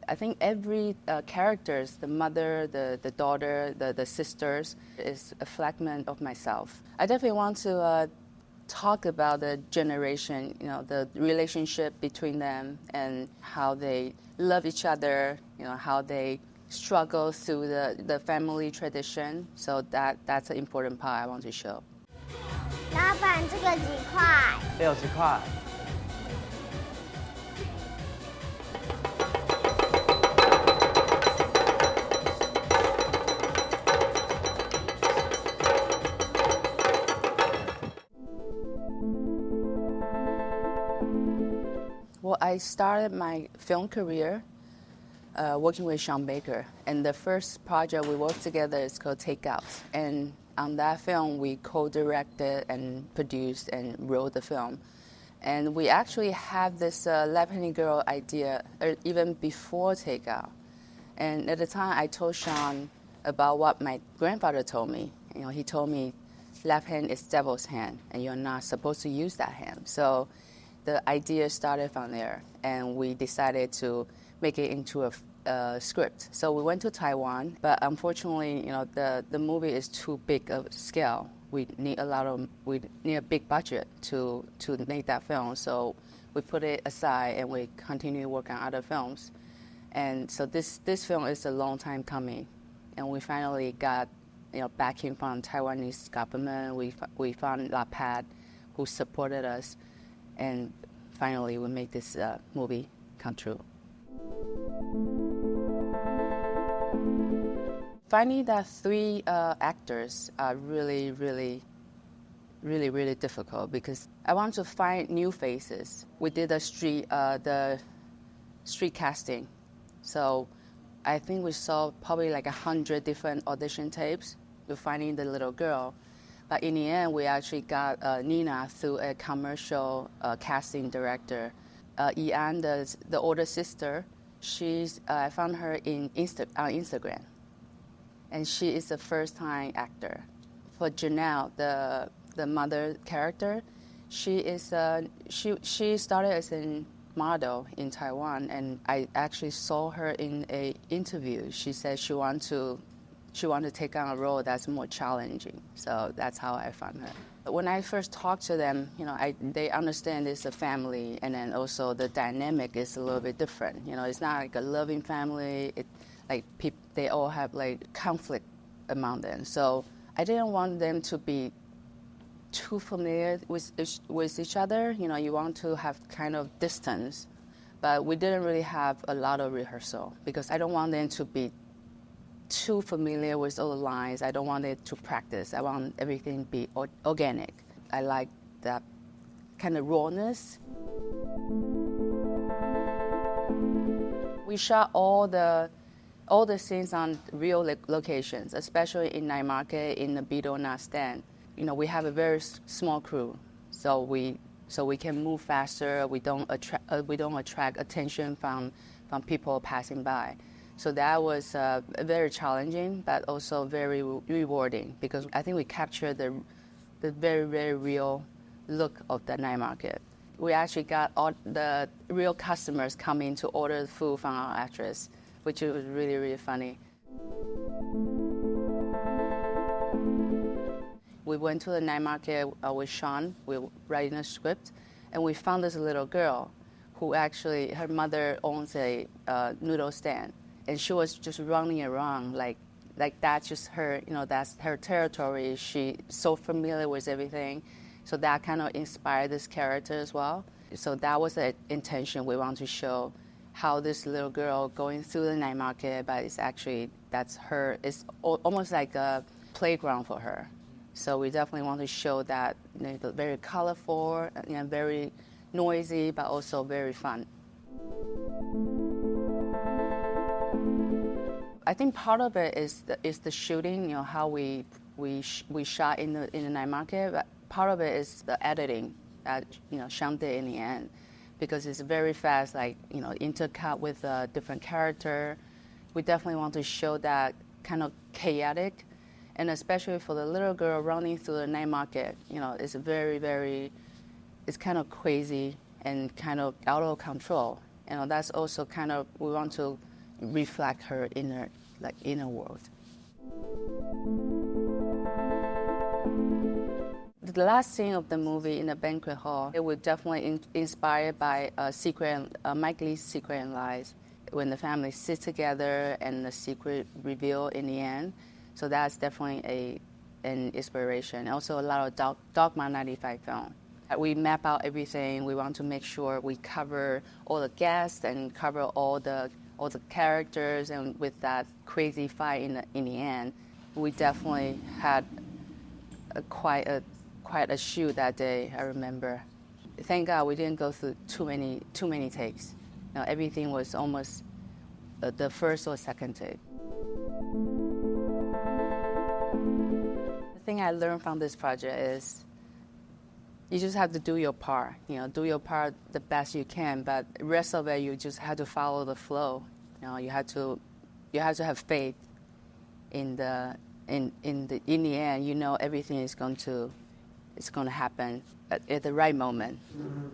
I think every characters, the mother, the daughter, the sisters, is a fragment of myself. I definitely want to talk about the generation, the relationship between them and how they love each other, how they struggle through the family tradition. So that's an important part I want to show. 老板，这个几块60块。Well, I started my film career working with Sean Baker, and the first project we worked together is called Takeout. And on that film, we co-directed and produced and wrote the film. And we actually had this Lebanese girl idea even before Takeout. And at the time, I told Sean about what my grandfather told me. He told me, left hand is devil's hand, and you're not supposed to use that hand. So the idea started from there, and we decided to make it into a script. So we went to Taiwan, but unfortunately, the movie is too big of scale. We need a big budget to make that film. So we put it aside and we continue to work on other films. And so this film is a long time coming, and we finally got backing from Taiwanese government. We found La Pad, who supported us, and finally we made this movie come true. Finding that 3 actors are really, really, really, really difficult because I want to find new faces. We did the street casting, so I think we saw probably like 100 different audition tapes to finding the little girl. But in the end, we actually got Nina through a commercial casting director. Ian, the older sister, I found her on Instagram, and she is a first-time actor. For Janelle, the mother character, she started as a model in Taiwan, and I actually saw her in an interview. She said she wanted to take on a role that's more challenging. So that's how I found her. When I first talked to them, they understand it's a family, and then also the dynamic is a little bit different. It's not like a loving family. They all have like conflict among them. So I didn't want them to be too familiar with each other. You want to have kind of distance, but we didn't really have a lot of rehearsal because I don't want them to be too familiar with all the lines. I don't want it to practice. I want everything to be organic. I like that kind of rawness. We shot all the scenes on real locations, especially in night market, in the Bidona stand. We have a very small crew, so we can move faster. We don't attract attention from people passing by. So that was very challenging, but also very rewarding because I think we captured the very, very real look of the night market. We actually got all the real customers coming to order the food from our actress, which was really, really funny. We went to the night market with Sean. We were writing a script, and we found this little girl who actually, her mother owns a noodle stand. And she was just running around like that's just her, that's her territory. She's so familiar with everything. So that kind of inspired this character as well. So that was the intention. We want to show how this little girl going through the night market, but that's her. It's almost like a playground for her. So we definitely want to show that very colorful, very noisy, but also very fun. I think part of it is the shooting, how we shot in the night market. But part of it is the editing that Sean did in the end, because it's very fast, intercut with a different character. We definitely want to show that kind of chaotic, and especially for the little girl running through the night market, it's very, very, it's kind of crazy and kind of out of control. That's also kind of, we want to reflect her inner world. The last scene of the movie in the banquet hall, it was definitely inspired by Mike Leigh's Secret and Lies, when the family sits together and the secret reveal in the end. So that's definitely an inspiration. Also a lot of Dogma 95 film. We map out everything. We want to make sure we cover all the guests and cover all the characters, and with that crazy fight in the end, we definitely had quite a shoot that day. I remember. Thank God we didn't go through too many takes. Everything was almost the first or second take. The thing I learned from this project is you just have to do your part. Do your part the best you can, but the rest of it you just have to follow the flow. You have to have faith in the end. Everything is going to happen at the right moment. Mm-hmm.